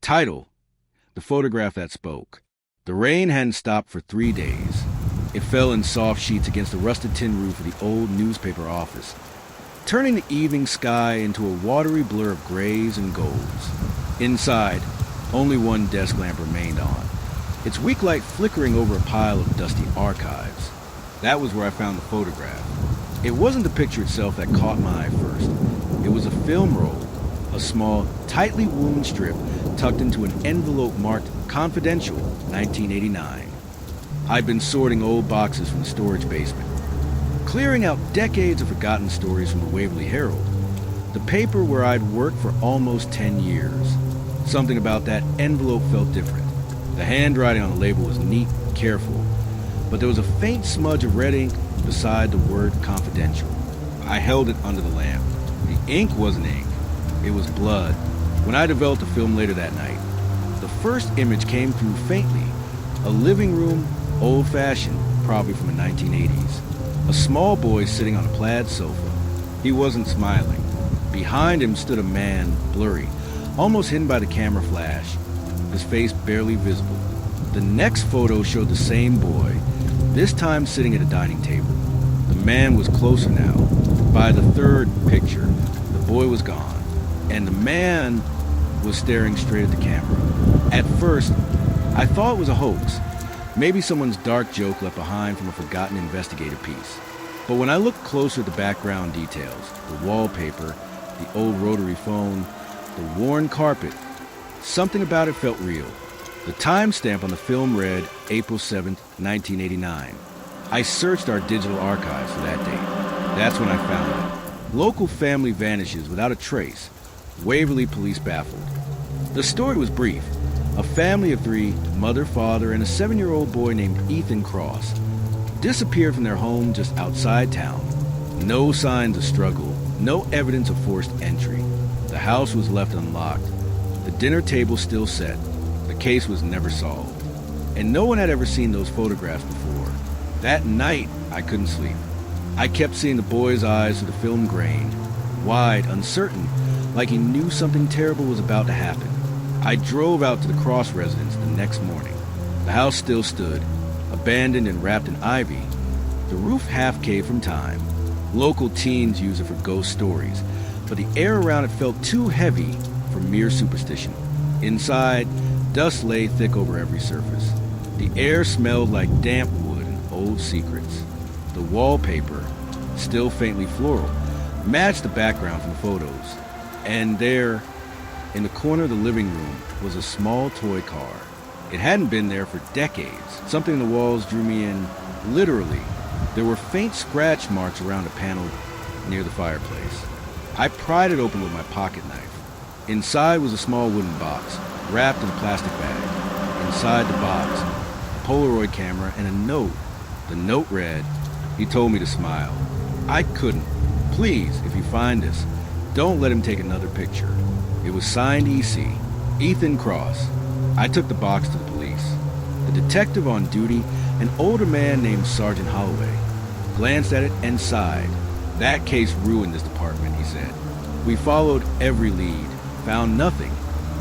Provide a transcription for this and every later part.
Title: The Photograph That Spoke. The rain hadn't stopped for 3 days. It fell in soft sheets against the rusted tin roof of the old newspaper office, turning the evening sky into a watery blur of grays and golds. Inside, only one desk lamp remained on, its weak light flickering over a pile of dusty archives. That was where I found the photograph. It wasn't the picture itself that caught my eye first. It was a film roll, a small, tightly wound strip tucked into an envelope marked Confidential, 1989. I'd been sorting old boxes from the storage basement, clearing out decades of forgotten stories from the Waverly Herald, the paper where I'd worked for almost 10 years. Something about that envelope felt different. The handwriting on the label was neat, careful, but there was a faint smudge of red ink beside the word Confidential. I held it under the lamp. The ink wasn't ink. It was blood. When I developed the film later that night, the first image came through faintly. A living room, old-fashioned, probably from the 1980s. A small boy sitting on a plaid sofa. He wasn't smiling. Behind him stood a man, blurry, almost hidden by the camera flash, his face barely visible. The next photo showed the same boy, this time sitting at a dining table. The man was closer now. By the third picture, the boy was gone, and the man was staring straight at the camera. At first, I thought it was a hoax, maybe someone's dark joke left behind from a forgotten investigative piece. But when I looked closer at the background details, the wallpaper, the old rotary phone, the worn carpet, something about it felt real. The timestamp on the film read April 7th, 1989. I searched our digital archives for that date. That's when I found it. Local family vanishes without a trace. Waverly police baffled. The story was brief. A family of 3, mother, father, and a 7-year-old boy named Ethan Cross, disappeared from their home just outside town. No signs of struggle, no evidence of forced entry. The house was left unlocked. The dinner table still set. The case was never solved. And no one had ever seen those photographs before. That night, I couldn't sleep. I kept seeing the boy's eyes through the film grain, wide, uncertain, like he knew something terrible was about to happen. I drove out to the Cross residence the next morning. The house still stood, abandoned and wrapped in ivy. The roof half-caved from time. Local teens use it for ghost stories, but the air around it felt too heavy for mere superstition. Inside, dust lay thick over every surface. The air smelled like damp wood and old secrets. The wallpaper, still faintly floral, matched the background from the photos. And there, in the corner of the living room, was a small toy car. It hadn't been there for decades. Something in the walls drew me in, literally. There were faint scratch marks around a panel near the fireplace. I pried it open with my pocket knife. Inside was a small wooden box, wrapped in a plastic bag. Inside the box, a Polaroid camera and a note. The note read, he told me to smile. I couldn't. Please, if you find this, don't let him take another picture. It was signed EC, Ethan Cross. I took the box to the police. The detective on duty, an older man named Sergeant Holloway, glanced at it and sighed. That case ruined this department, he said. We followed every lead, found nothing.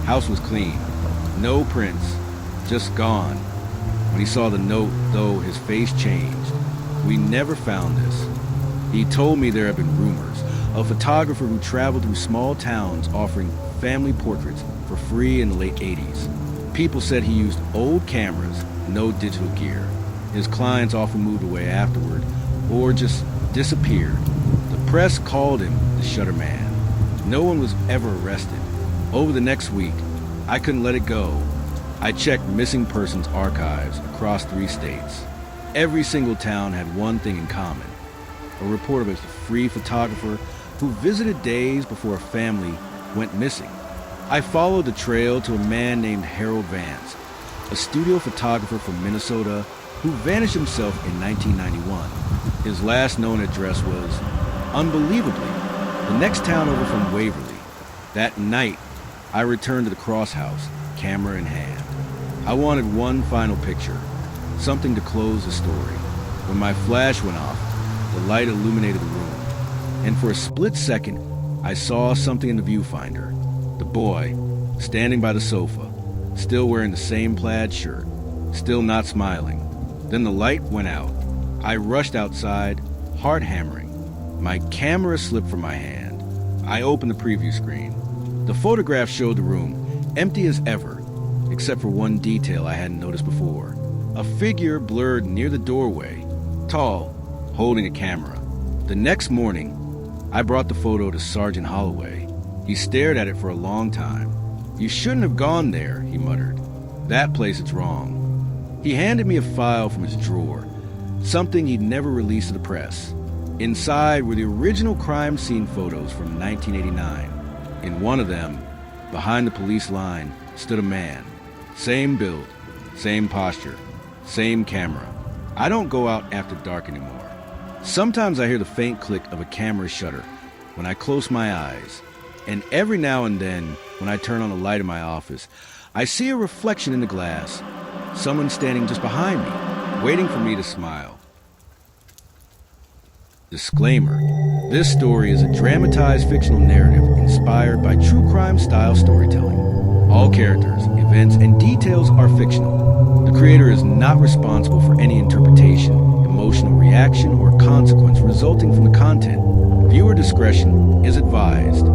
House was clean. No prints, just gone. When he saw the note, though, his face changed. We never found this. He told me there had been rumors. A photographer who traveled through small towns offering family portraits for free in the late 80s. People said he used old cameras, no digital gear. His clients often moved away afterward, or just disappeared. The press called him the Shutter Man. No one was ever arrested. Over the next week, I couldn't let it go. I checked missing persons archives across 3 states. Every single town had one thing in common. A report of a free photographer who visited days before a family went missing. I followed the trail to a man named Harold Vance, a studio photographer from Minnesota who vanished himself in 1991. His last known address was, unbelievably, the next town over from Waverly. That night, I returned to the Cross house, camera in hand. I wanted one final picture, something to close the story. When my flash went off, the light illuminated the room, and for a split second, I saw something in the viewfinder. The boy, standing by the sofa, still wearing the same plaid shirt, still not smiling. Then the light went out. I rushed outside, heart hammering. My camera slipped from my hand. I opened the preview screen. The photograph showed the room, empty as ever, except for one detail I hadn't noticed before. A figure blurred near the doorway, tall, holding a camera. The next morning, I brought the photo to Sergeant Holloway. He stared at it for a long time. "You shouldn't have gone there," he muttered. "That place is wrong." He handed me a file from his drawer, something he'd never released to the press. Inside were the original crime scene photos from 1989. In one of them, behind the police line, stood a man. Same build, same posture, same camera. I don't go out after dark anymore. Sometimes I hear the faint click of a camera shutter when I close my eyes, and every now and then, when I turn on the light in my office, I see a reflection in the glass. Someone standing just behind me, waiting for me to smile. Disclaimer: this story is a dramatized fictional narrative inspired by true crime style storytelling. All characters, events, and details are fictional. The creator is not responsible for any interpretation, emotional reaction, or consequence resulting from the content. Viewer discretion is advised.